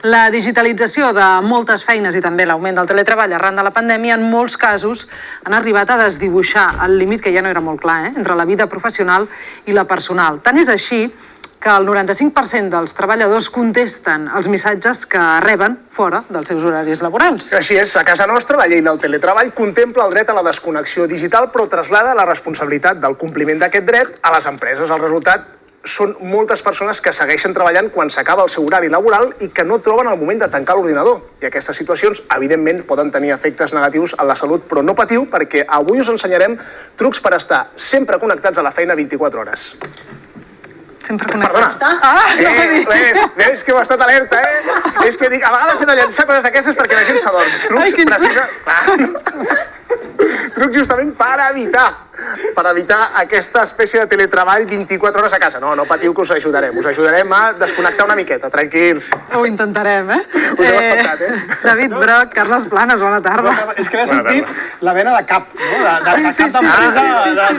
La digitalització de moltes feines i també l'augment del teletreball arran de la pandèmia en molts casos han arribat a desdibuixar el límit, que ja no era molt clar, entre la vida professional i la personal. Tant és així que el 95% dels treballadors contesten els missatges que reben fora dels seus horaris laborals. Així és, a casa nostra la llei del teletreball contempla el dret a la desconnexió digital, però traslada la responsabilitat del compliment d'aquest dret a les empreses. El resultat són moltes persones que segueixen treballant quan s'acaba el seu horari laboral i que no troben el moment de tancar l'ordinador. I aquestes situacions, evidentment, poden tenir efectes negatius en la salut, però no patiu, perquè avui us ensenyarem trucs per estar sempre connectats a la feina 24 hores. Sempre connectats. Perdona. Veus que heu estat alerta, És que dic, a vegades he de llançar coses d'aquestes perquè la gent s'adorm. Trucs Trucs justament per evitar aquesta espècie de teletreball 24 hores a casa. No patiu, que us ajudarem. Us ajudarem a desconnectar una miqueta, tranquils. Ho intentarem, Us heu espantat, David Broc, Carles Planes, bona tarda. És que l'he sentit la vena de cap, no? De cap d'empresa,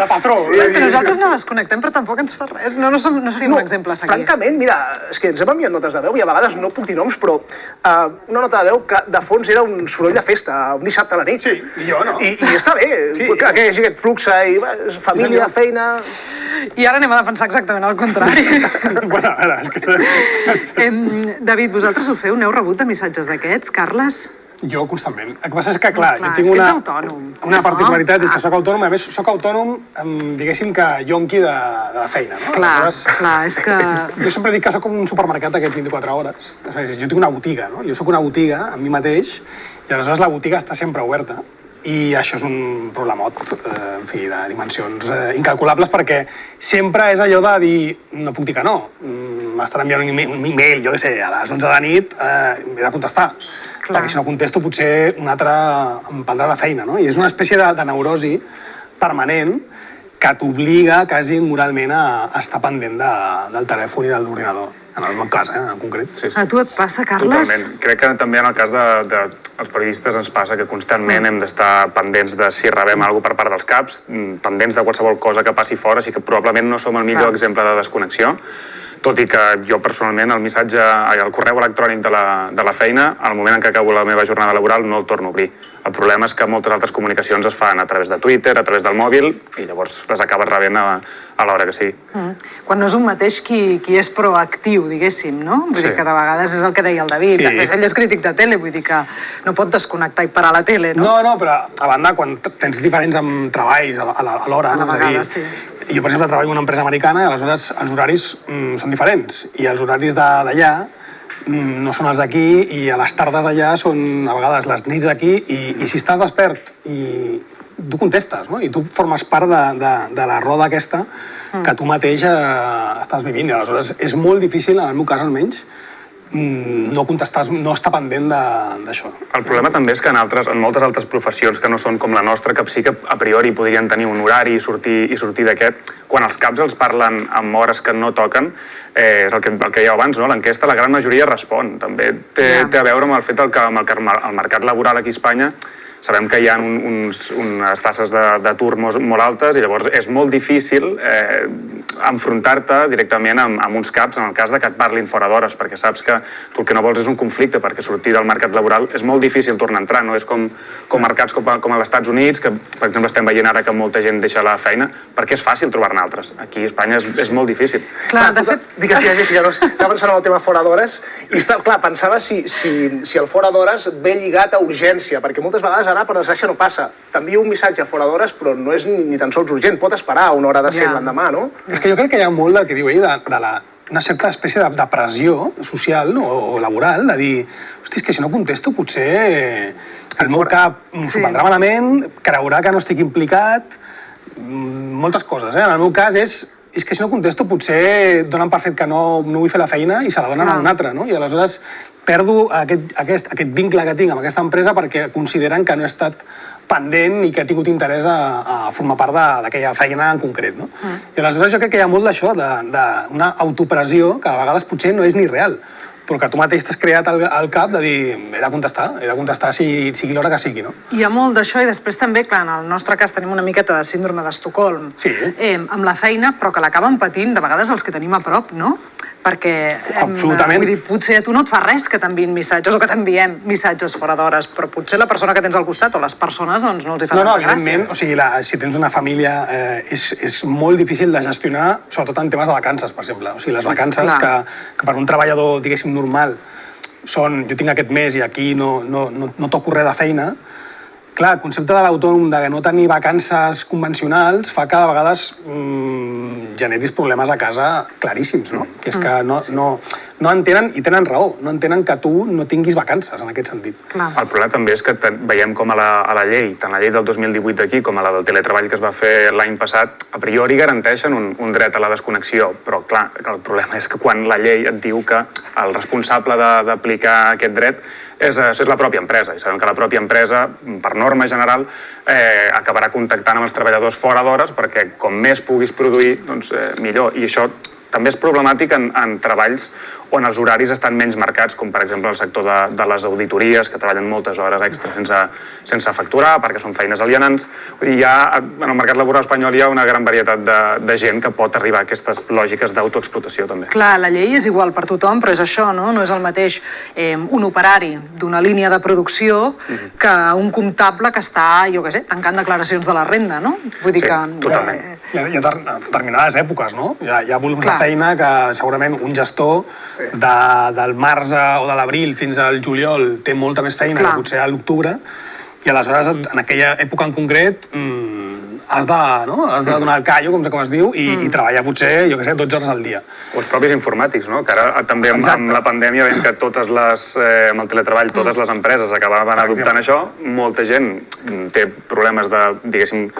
de patró. És que nosaltres no desconnectem, però tampoc ens fa res. No seríem un exemple a seguir. Francament, mira, és que ens hem enviat notes de veu i a vegades no puc dir noms, però una nota de veu que de fons era un soroll de festa, un dissabte a la nit. Sí, i jo no. I està bé, que hi hagi aquest flux, família, feina... I ara anem a defensar exactament el contrari. Bueno, a veure, és que... David, vosaltres ho feu? N'heu rebut de missatges d'aquests, Carles? Jo constantment. El que passa és que, clar, jo tinc és autònom. Una particularitat, és que soc autònom, a més, soc autònom, diguéssim que yonqui de la feina, no? Clar, és que... Jo sempre dic que soc com un supermercat d'aquests 24 hores. Jo tinc una botiga, no? Jo soc una botiga amb mi mateix i aleshores la botiga està sempre oberta. I això és un problemot, en fi, de dimensions incalculables, perquè sempre és allò de dir, no puc dir que no, m'estan enviant un e-mail, jo què sé, a les 11 de la nit, m'he de contestar, perquè si no contesto potser un altre em prendrà la feina, no? I és una espècie de neurosi permanent que t'obliga quasi moralment a estar pendent del telèfon i de l'ordinador. En el meu cas, en concret. Sí. A tu et passa, Carles? Totalment. Crec que també en el cas dels periodistes ens passa que constantment hem d'estar pendents de si rebem alguna cosa per part dels caps, pendents de qualsevol cosa que passi fora, així que probablement no som el millor exemple de desconnexió, tot i que jo personalment el correu electrònic de la feina, al moment en què acabo la meva jornada laboral, no el torno a obrir. El problema és que moltes altres comunicacions es fan a través de Twitter, a través del mòbil, i llavors les acabes rebent a l'hora que sigui. Quan no és un mateix qui és proactiu, diguéssim, no? Vull dir que de vegades és el que deia el David. Ell és crític de tele, vull dir que no pot desconnectar i parar la tele, no? No, però a banda, quan tens diferents treballs alhora, a la vegada, sí. Jo, per exemple, treballo en una empresa americana i aleshores els horaris són diferents. I els horaris d'allà no són els d'aquí i a les tardes d'allà són a vegades les nits d'aquí i si estàs despert i tu contestes, no? I tu formes part de la roda aquesta que tu mateix estàs vivint. I aleshores és molt difícil, en el meu cas almenys, no contestar, no estar pendent d'això. El problema també és que en moltes altres professions que no són com la nostra, que sí que a priori podrien tenir un horari i sortir d'aquest, quan els caps els parlen amb hores que no toquen, és el que dèieu abans, no? L'enquesta la gran majoria respon. També té a veure amb el fet que el mercat laboral aquí a Espanya sabem que hi ha unes tasses d'atur molt altes i llavors és molt difícil enfrontar-te directament amb uns caps en el cas que et parlin fora d'hores, perquè saps que tu el que no vols és un conflicte, perquè sortir del mercat laboral és molt difícil tornar a entrar, no és com mercats com als Estats Units, que per exemple estem veient ara que molta gent deixa la feina, perquè és fàcil trobar-ne altres. Aquí a Espanya és molt difícil. Clar, de fet... Digues, Jessica, estava pensant en el tema fora d'hores i clar, pensava si el fora d'hores ve lligat a urgència, perquè moltes vegades ara per desgràcia no passa. T'envio un missatge fora d'hores però no és ni tan sols urgent, pot esperar una hora de set l'endemà, no? És que jo crec que hi ha molt del que diu ell, una certa espècie de pressió social o laboral, de dir, hosti, és que si no contesto potser el meu cap s'ho prendrà malament, creurà que no estic implicat, moltes coses, En el meu cas és que si no contesto potser donen per fet que no vull fer la feina i se la donen a un altre, no? I aleshores perdo aquest vincle que tinc amb aquesta empresa perquè consideren que no he estat pendent i que he tingut interès a formar part d'aquella feina en concret, no? I aleshores jo crec que hi ha molt d'això, d'una autopressió que a vegades potser no és ni real, però que tu mateix t'has creat al cap de dir he de contestar sigui l'hora que sigui, no? Hi ha molt d'això i després també, clar, en el nostre cas tenim una miqueta de síndrome d'Estocolm amb la feina, però que l'acaben patint de vegades els que tenim a prop, no? perquè Absolutament. vull dir, potser a tu no et fa res que t'enviïn missatges o que t'enviem missatges fora d'hores, però potser la persona que tens al costat o les persones doncs, no els hi fa tanta gràcia. Evidentment, o sigui, si tens una família és molt difícil de gestionar, sobretot en temes de vacances, per exemple. O sigui, les vacances que per un treballador, diguéssim, normal, són, jo tinc aquest mes i aquí no toco res de feina. Clar, el concepte de l'autònom de no tenir vacances convencionals fa que de vegades generis problemes a casa claríssims, no? Que és que no entenen, i tenen raó, no entenen que tu no tinguis vacances en aquest sentit. Clar. El problema també és que veiem com a la llei, tant la llei del 2018 d'aquí com a la del teletreball que es va fer l'any passat, a priori garanteixen un dret a la desconnexió, però clar, el problema és que quan la llei et diu que el responsable d'aplicar aquest dret és la pròpia empresa, i sabem que la pròpia empresa, per norma general, acabarà contactant amb els treballadors fora d'hores perquè com més puguis produir, doncs millor. I això també és problemàtic en treballs on els horaris estan menys marcats, com per exemple el sector de les auditories, que treballen moltes hores extra sense facturar, perquè són feines alienants. Vull dir, en el mercat laboral espanyol hi ha una gran varietat de gent que pot arribar a aquestes lògiques d'autoexplotació, també. Clar, la llei és igual per tothom, però és això, no? No és el mateix un operari d'una línia de producció que un comptable que està, jo què sé, tancant declaracions de la renda, no? Vull dir que... Totalment. Hi ha determinades èpoques, no? Hi ha volums de feina que segurament un gestor del març o de l'abril fins al juliol té molta més feina que potser a l'octubre, i aleshores en aquella època en concret has de donar el callo, com es diu, i treballar potser, jo què sé, 12 hores al dia. O els propis informàtics, no? Que ara també amb la pandèmia veiem que amb el teletreball totes les empreses acabaven adoptant això. Molta gent té problemes de, diguéssim,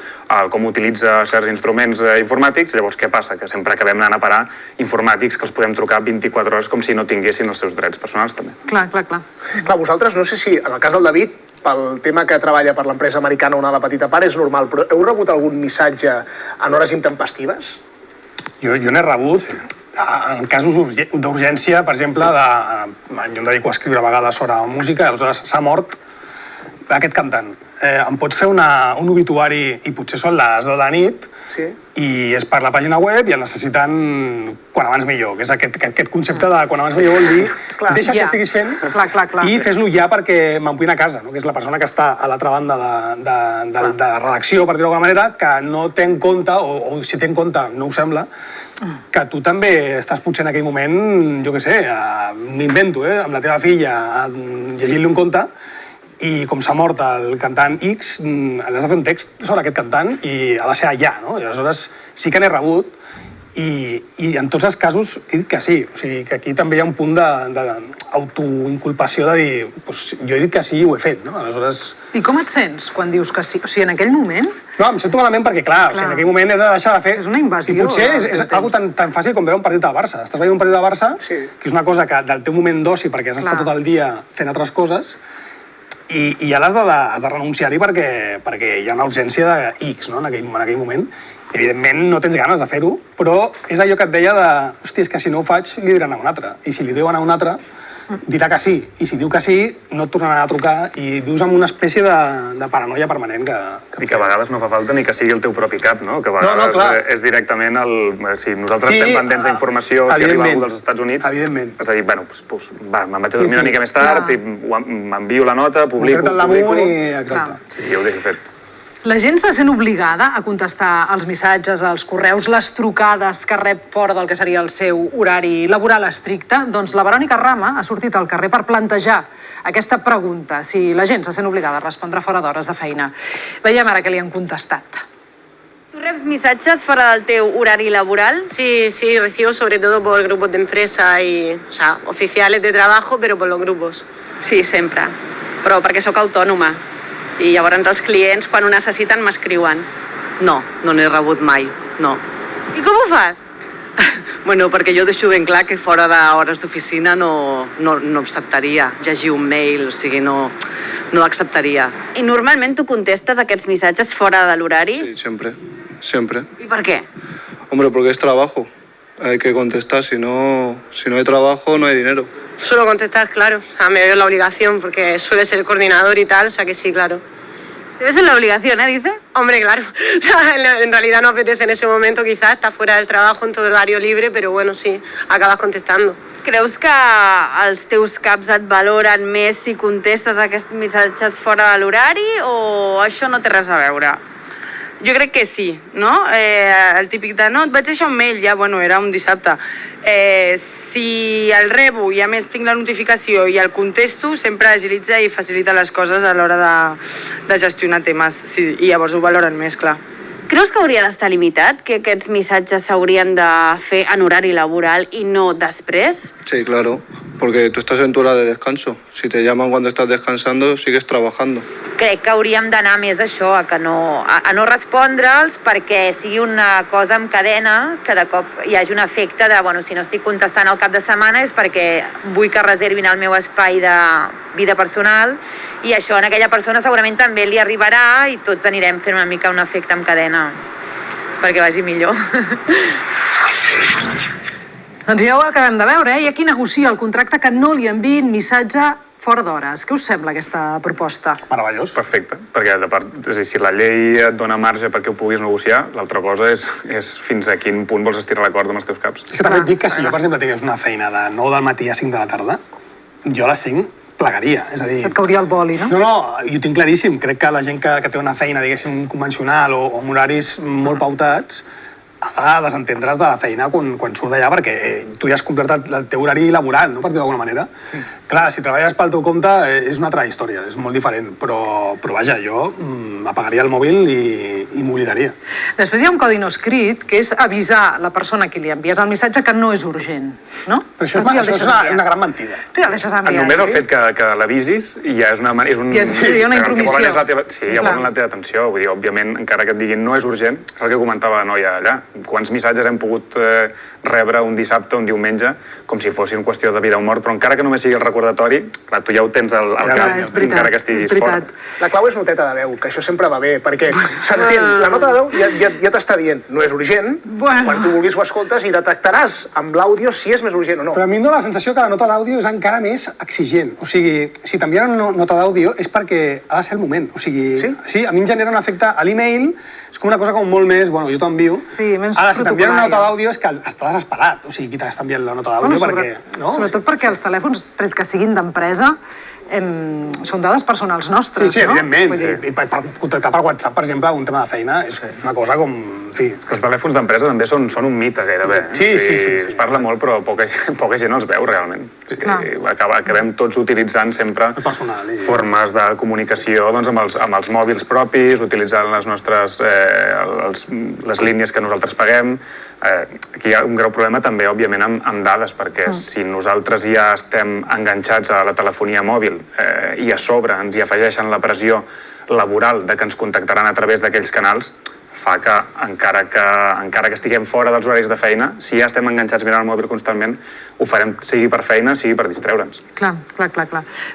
com utilitza certs instruments informàtics. Llavors, què passa? Que sempre acabem anant a parar informàtics que els podem trucar 24 hores com si no tinguessin els seus drets personals, també. Clar. Clar, vosaltres, no sé si, en el cas del David, pel tema que treballa per l'empresa americana una de petita part, és normal, però heu rebut algun missatge en hores intempestives? Jo n'he rebut, en casos d'urgència, per exemple, jo em dedico a escriure a vegades sobre música, i aleshores s'ha mort aquest cantant. Em pots fer un obituari i potser són les 10 de la nit, i és per la pàgina web i el necessiten quan abans millor, que és aquest concepte de quan abans millor vol dir deixa que estiguis fent i fes-lo ja perquè me'n vull anar a casa, que és la persona que està a l'altra banda de redacció, per dir-ho d'alguna manera, que no té en compte, o si té en compte no ho sembla, que tu també estàs potser en aquell moment, jo què sé, m'invento, amb la teva filla llegint-li un conte, i com s'ha mort el cantant X, has de fer un text sobre aquest cantant i ha de ser allà, no? I aleshores sí que n'he rebut i en tots els casos he dit que sí. O sigui, que aquí també hi ha un punt d'autoinculpació de dir, jo he dit que sí i ho he fet, no? Aleshores... I com et sents quan dius que sí? O sigui, en aquell moment... No, em sento malament perquè, clar, en aquell moment he de deixar de fer... És una invasió. I potser és algo tan fàcil com veure un partit del Barça. Estàs veient un partit del Barça, que és una cosa que del teu moment d'oci, perquè has estat tot el dia fent altres coses, i ja has de renunciar-hi perquè hi ha una urgència de X, no? En aquell moment. Evidentment no tens ganes de fer-ho, però és allò que et deia de hòstia, és que si no ho faig li diran a un altre, i si li diuen a un altre dirà que sí, i si diu que sí no et tornarà a trucar i vius amb una espècie de paranoia permanent i que a vegades no fa falta ni que sigui el teu propi cap, no? Que a vegades és directament si nosaltres estem pendents d'informació, si arriba algú dels Estats Units, has de dir, bueno, me'n vaig a dormir una mica més tard i m'envio la nota, publico, i ja ho deixo fet. La gent se sent obligada a contestar els missatges, els correus, les trucades que rep fora del que seria el seu horari laboral estricte? Doncs la Verònica Rama ha sortit al carrer per plantejar aquesta pregunta, si la gent se sent obligada a respondre fora d'hores de feina. Veiem ara què li han contestat. ¿Tú reps missatges fora del teu horari laboral? Sí, recibo sobre todo por grupos de empresa y, oficiales de trabajo, pero por los grupos. Sí, sempre. Però perquè sóc autònoma. I llavors els clients, quan ho necessiten, m'escriuen. No n'he rebut mai, no. I com ho fas? Bueno, perquè jo deixo ben clar que fora d'hores d'oficina no acceptaria llegir un mail, o sigui, no acceptaria. I normalment tu contestes aquests missatges fora de l'horari? Sí, siempre. ¿Y por qué? Hombre, porque es trabajo. Hay que contestar, si no hay trabajo, no hay dinero. Suelo contestar, claro. Me veo la obligación porque suele ser coordinador y tal, o sea que sí, claro. ¿Te ves en la obligación, dices? Hombre, claro, o sea, en realidad no apetece en ese momento, quizás estás fuera del trabajo en tu horario libre, pero bueno, sí, acabas contestando. Creus que els teus caps et valoren més si contestes aquests missatges fora de l'horari o això no té res a veure? Jo crec que sí, no? El típic de, no, et vaig deixar un mail, ja, bueno, era un dissabte. Si el rebo i a més tinc la notificació i el contesto, sempre agilitza i facilita les coses a l'hora de gestionar temes. Sí, i llavors ho valoren més, clar. Creus que hauria d'estar limitat, que aquests missatges s'haurien de fer en horari laboral i no després? Sí, claro, porque tú estás en tu hora de descanso. Si te llaman cuando estás descansando, sigues trabajando. Crec que hauríem d'anar més a això, a no respondre'ls perquè sigui una cosa en cadena, que de cop hi hagi un efecte de, bueno, si no estic contestant al cap de setmana és perquè vull que reservin el meu espai de vida personal i això a aquella persona segurament també li arribarà i tots anirem fent una mica un efecte en cadena perquè vagi millor. Doncs ja ho acabem de veure, Hi ha qui negocia el contracte que no li enviïn missatge fora d'hores. Què us sembla aquesta proposta? Meravellós. Perfecte, perquè a part, és a dir, si la llei et dona marge perquè ho puguis negociar, l'altra cosa és fins a quin punt vols estirar la corda amb els teus caps. És que també et dic que si jo, per exemple, tingués una feina de 9 del matí a 5 de la tarda, jo a les 5 plegaria, és a dir... Et cauria el boli, no? No, jo tinc claríssim. Crec que la gent que té una feina, diguéssim, convencional o amb horaris molt pautats, ha de desentendre's de la feina quan surt d'allà perquè tu ja has complert el teu horari laboral, no? Per dir-ho d'alguna manera. Clar, si treballes pel teu compte és una altra història, és molt diferent, però vaja, jo apagaria el mòbil i m'oblidaria. Després hi ha un codi no escrit, que és avisar la persona a qui li envies el missatge que no és urgent, no? Però això és una gran mentida. Tu ja el deixes enviar. Només el fet que l'avisis ja és una intromissió. Sí, ja volen la teva atenció. Vull dir, òbviament, encara que et diguin no és urgent, és el que comentava la noia allà. Quants missatges hem pogut rebre un dissabte, un diumenge, com si fossin qüestió de vida o mort, però encara que només sigui el recordatori, clar, tu ja ho tens al cap, encara que estiguis fora. La clau és noteta de veu, que això sempre va bé, perquè s'entén, la nota de veu ja t'està dient, no és urgent, quan tu vulguis ho escoltes i detectaràs amb l'àudio si és més urgent o no. Però a mi em dóna la sensació que la nota d'àudio és encara més exigent. O sigui, si t'envien una nota d'àudio és perquè ha de ser el moment. O sigui, sí, a mi em genera un efecte a l'email, és com una cosa com molt més, bueno, jo t'envio. Sí, més ara, si t'envien una nota d'àudio és que està desesperat, o sigui, qui t'està enviant la nota d'àudio perquè... Sobretot perquè els telèfons, tret que siguin d'empresa, són dades personals nostres, no? Sí, evidentment. I per contactar per WhatsApp, per exemple, un tema de feina, és una cosa com... Els telèfons d'empresa també són un mite, gairebé. Sí. Es parla molt, però poca gent els veu, realment. Acabem tots utilitzant sempre formes de comunicació amb els mòbils propis, utilitzant les línies que nosaltres paguem. Aquí hi ha un greu problema també, òbviament, amb dades, perquè si nosaltres ja estem enganxats a la telefonia mòbil i a sobre ens hi afegeixen la pressió laboral de que ens contactaran a través d'aquells canals, fa que encara que estiguem fora dels horaris de feina, si ja estem enganxats mirant el mòbil constantment, ho farem sigui per feina, sigui per distreure'ns. Clar.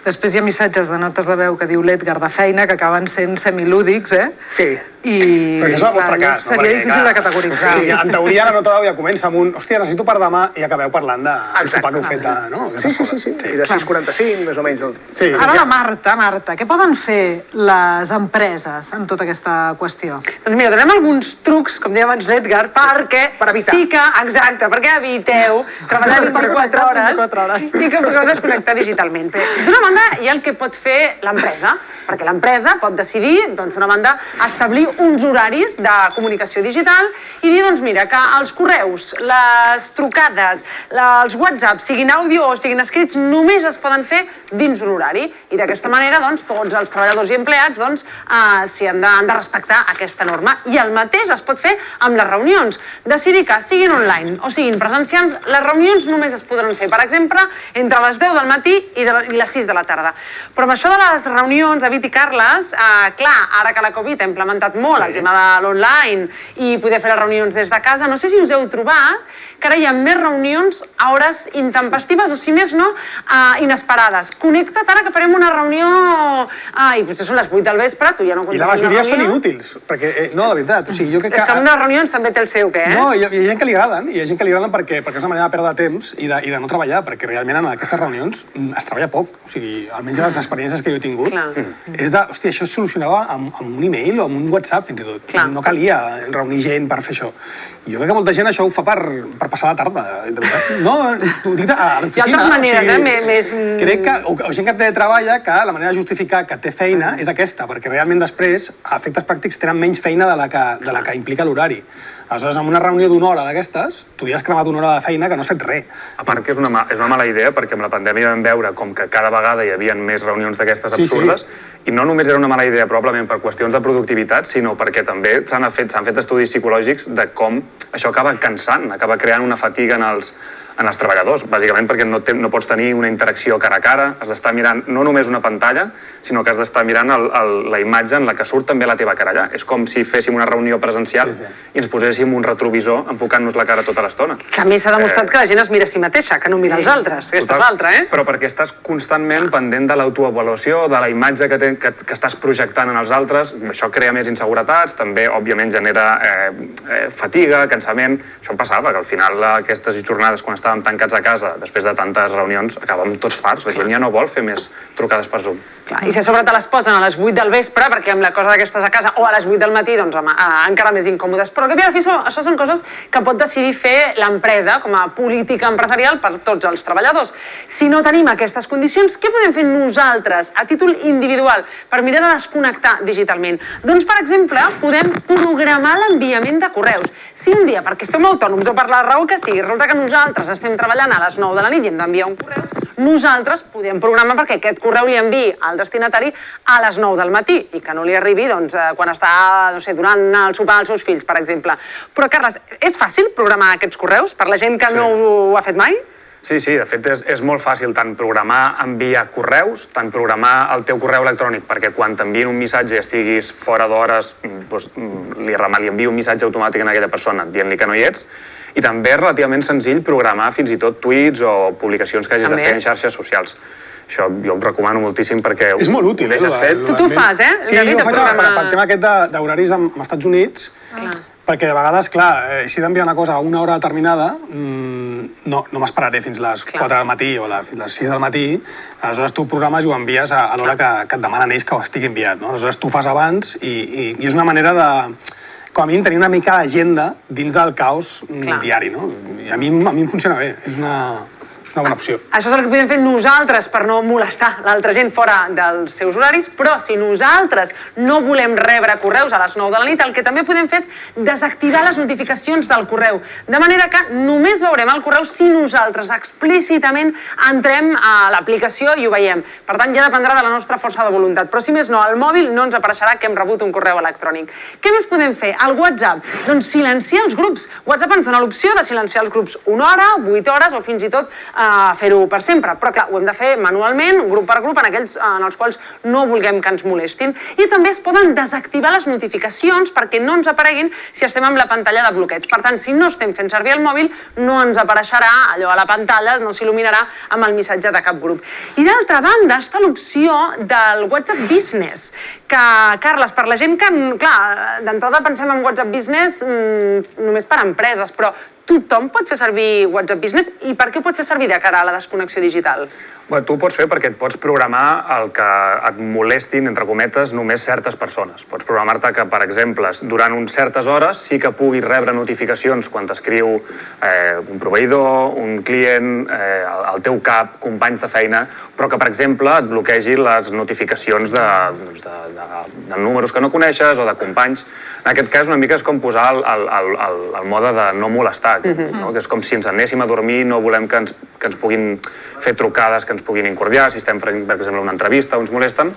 Després hi ha missatges de notes de veu que diu l'Edgar de feina que acaben sent semilúdics, Sí. I però és el vostre cas, no? Seria difícil de categoritzar. Sí, en teoria la nota d'àudio comença amb un hòstia, necessito per demà, i acabeu parlant del sopar que heu fet de... Sí. I de 6:45, més o menys. Ara la Marta, què poden fer les empreses en tota aquesta qüestió? Doncs mira, tenim alguns trucs, com deia abans l'Edgar, per evitar. Sí que, exacte, perquè eviteu treballar 24 hores. Sí que podeu desconnectar digitalment. D'una banda, hi ha el que pot fer l'empresa, perquè l'empresa pot decidir, doncs, d'una banda, establir uns horaris de comunicació digital i dir, doncs mira, que els correus, les trucades, els WhatsApp, siguin àudio o siguin escrits, només es poden fer dins un horari. I d'aquesta manera, doncs, tots els treballadors i empleats, doncs, s'hi han de respectar aquesta norma. I el mateix es pot fer amb les reunions. Decidir que siguin online o siguin presencials, les reunions només es podran fer, per exemple, entre les 10 del matí i les 6 de la tarda. Però amb això de les reunions, David i Carles, clar, ara que la Covid ha implementat molt el tema de l'online i poder fer les reunions des de casa, no sé si us heu trobat que ara hi ha més reunions a hores intempestives o, si més no, inesperades. Connecta't ara que farem una reunió i potser són les 8 del vespre, tu ja no contestes una reunió. I la majoria són inútils, perquè, no, de veritat, o sigui, jo crec que... És que amb unes reunions també té el seu què, No, hi ha gent que li agraden, perquè és una manera de perdre temps i de no treballar, perquè realment en aquestes reunions es treballa poc, o sigui, almenys les experiències que jo he tingut, és de, hòstia, això es solucionava amb un e-mail o amb un WhatsApp WhatsApp, fins i tot. No calia reunir gent per fer això. Jo crec que molta gent això ho fa per passar la tarda, de veritat. No, ho dic a l'oficina. Hi ha altres maneres, més... Crec que, o gent que treballa, que la manera de justificar que té feina és aquesta, perquè realment després, a efectes pràctics, tenen menys feina de la que implica l'horari. Aleshores, en una reunió d'una hora d'aquestes, tu ja has cremat una hora de feina que no has fet res. A part que és una mala idea, perquè amb la pandèmia vam veure com que cada vegada hi havia més reunions d'aquestes absurdes, i no només era una mala idea probablement per qüestions de productivitat, sinó perquè també s'han fet estudis psicològics de com això acaba cansant, acaba creant una fatiga en els treballadors, bàsicament perquè no pots tenir una interacció cara a cara, has d'estar mirant no només una pantalla, sinó que has d'estar mirant la imatge en la que surt també la teva cara allà. És com si féssim una reunió presencial i ens poséssim un retrovisor enfocant-nos la cara tota l'estona. Que a més s'ha demostrat que la gent es mira a si mateixa, que no mira els altres. Aquesta és l'altra, Però perquè estàs constantment pendent de l'autoavaluació, de la imatge que estàs projectant en els altres, això crea més inseguretats, també, òbviament, genera fatiga, cansament. Això passava, que al final aquestes jornades, quan estàvem tancats a casa, després de tantes reunions, acabàvem tots farts. La gent ja no vol fer més trucades per Zoom. I si a sobre te les posen a les 8 del vespre, perquè amb la cosa que estàs a casa, o a les 8 del matí, doncs encara més incòmodes. Però que al final això són coses que pot decidir fer l'empresa com a política empresarial per tots els treballadors. Si no tenim aquestes condicions, què podem fer nosaltres, a títol individual, per mirar de desconnectar digitalment? Doncs, per exemple, podem programar l'enviament de correus. Si un dia, perquè som autònoms o per la raó que sigui, resulta que nosaltres estem treballant a les 9 de la nit i hem d'enviar un correu, nosaltres podem programar perquè aquest correu li enviï al destinatari a les 9 del matí i que no li arribi quan està, donant el sopar als seus fills, per exemple. Però, Carles, és fàcil programar aquests correus per la gent que no ho ha fet mai? Sí, de fet és molt fàcil tant programar enviar correus, tant programar el teu correu electrònic perquè quan t'envien un missatge i estiguis fora d'hores li envia un missatge automàtic a aquella persona dient-li que no hi ets, i també és relativament senzill programar fins i tot tuits o publicacions que hagis de fer en xarxes socials. Això jo ho recomano moltíssim perquè... És molt útil, Tu ho fas, Sí, jo ho faig pel tema aquest d'horaris amb Estats Units, perquè de vegades, clar, si he d'enviar una cosa a una hora determinada, no m'esperaré fins les 4 del matí o fins les 6 del matí, aleshores tu programes i ho envies a l'hora que et demanen ells que ho estigui enviat. Aleshores tu ho fas abans i és una manera de... com a mínim tenir una mica d'agenda dins del caos diari, no? I a mi em funciona bé, és una bona opció. Això és el que podem fer nosaltres per no molestar l'altra gent fora dels seus horaris, però si nosaltres no volem rebre correus a les 9 de la nit, el que també podem fer és desactivar les notificacions del correu, de manera que només veurem el correu si nosaltres explícitament entrem a l'aplicació i ho veiem. Per tant, ja dependrà de la nostra força de voluntat, però si més no, al mòbil no ens apareixerà que hem rebut un correu electrònic. Què més podem fer? El WhatsApp. Doncs silenciar els grups. WhatsApp ens dona l'opció de silenciar els grups 1 hora, 8 hores o fins i tot fer-ho per sempre, però clar, ho hem de fer manualment, grup per grup, en aquells en els quals no vulguem que ens molestin. I també es poden desactivar les notificacions perquè no ens apareguin si estem amb la pantalla de bloqueig. Per tant, si no estem fent servir el mòbil, no ens apareixerà allò a la pantalla, no s'il·luminarà amb el missatge de cap grup. I d'altra banda està l'opció del WhatsApp Business, que, Carles, per la gent que, clar, d'entrada pensem en WhatsApp Business només per a empreses, però tothom pot fer servir WhatsApp Business i per què pot fer servir de cara a la desconnexió digital? Tu ho pots fer perquè et pots programar el que et molestin, entre cometes, només certes persones. Pots programar-te que, per exemple, durant certes hores sí que puguis rebre notificacions quan t'escriu un proveïdor, un client, el teu cap, companys de feina, però que, per exemple, et bloquegi les notificacions de números que no coneixes o de companys. En aquest cas, una mica és com posar el mode de no molestar, que és com si ens anéssim a dormir, no volem que ens puguin fer trucades, que ens puguin incordiar, si estem fent, per exemple, una entrevista o ens molesten.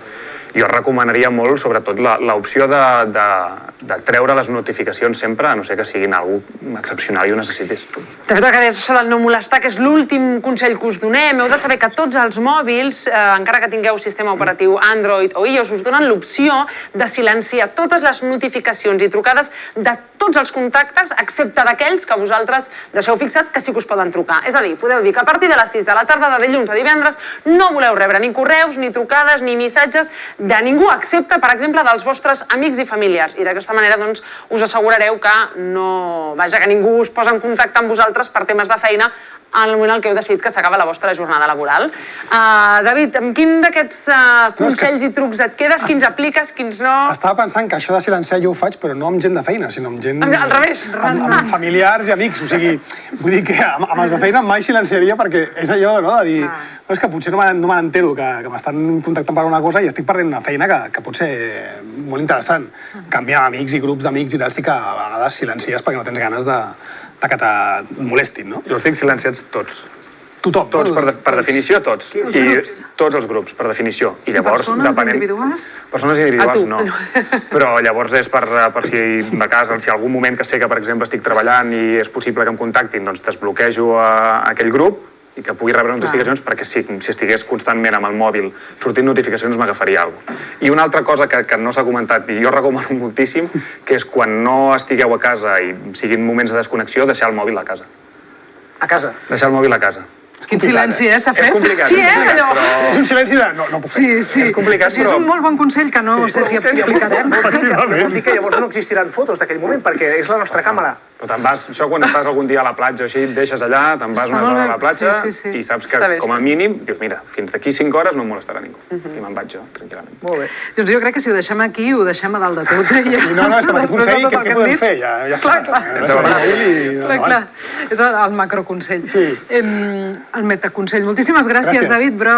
Jo recomanaria molt, sobretot, l'opció de treure les notificacions sempre, a no ser que siguin algú excepcional i ho necessitis. De fet, això del no molestar, que és l'últim consell que us donem, heu de saber que tots els mòbils, encara que tingueu sistema operatiu Android o iOS, us donen l'opció de silenciar totes les notificacions i trucades de tots els contactes, excepte d'aquells que vosaltres deixeu fixat que sí que us poden trucar. És a dir, podeu dir que a partir de les 6 de la tarda, de dilluns a divendres, no voleu rebre ni correus, ni trucades, ni missatges de ningú, excepte, per exemple, dels vostres amics i familiars. I d'aquesta manera, doncs, us assegurareu que que ningú us posa en contacte amb vosaltres per temes de feina en el moment en què heu decidit que s'acaba la vostra jornada laboral. David, amb quin d'aquests consells i trucs et quedes? Quins apliques, quins no? Estava pensant que això de silenciar jo ho faig, però no amb gent de feina, sinó amb gent... Al revés. Amb familiars i amics. O sigui, vull dir que amb els de feina mai silenciaria perquè és allò, no?, de dir... És que potser no me n'entero que m'estan contactant per una cosa i estic perdent una feina que pot ser molt interessant. Canviar amics i grups d'amics i tal, sí que a vegades silencies perquè no tens ganes de que te molestin, no? Jo estic silenciats tots. Tothom. Tots, per definició, tots. I tots els grups, per definició. I llavors, persones individuals? Persones individuals, no. Però llavors és per si de casa, si algun moment que sé que, per exemple, estic treballant i és possible que em contactin, doncs desbloquejo aquell grup i que pugui rebre notificacions, perquè si estigués constantment amb el mòbil sortint notificacions m'agafaria alguna cosa. I una altra cosa que no s'ha comentat, i jo recomano moltíssim, que és quan no estigueu a casa i siguin moments de desconnexió, deixar el mòbil a casa. A casa? Deixar el mòbil a casa. Quin silenci, s'ha fet? És complicat. Sí, allò... És un silenci de... No puc fer. Sí. És complicat, però... És un molt bon consell que no sé si aplicarem. Vols dir que llavors no existiran fotos d'aquell moment, perquè és la nostra càmera. Però te'n vas, això quan estàs algun dia a la platja o així, et deixes allà, te'n vas unes hores a la platja i saps que, com a mínim, dius, mira, fins d'aquí 5 hores no em molestarà ningú. I me'n vaig jo, tranquil·lament. Molt bé. Doncs jo crec que si ho deixem aquí, ho deixem a dalt de tot. No, és que amb aquest consell, què podem fer? Ja està. Clar. És el macroconsell. El metaconsell. Moltíssimes gràcies, David Bro.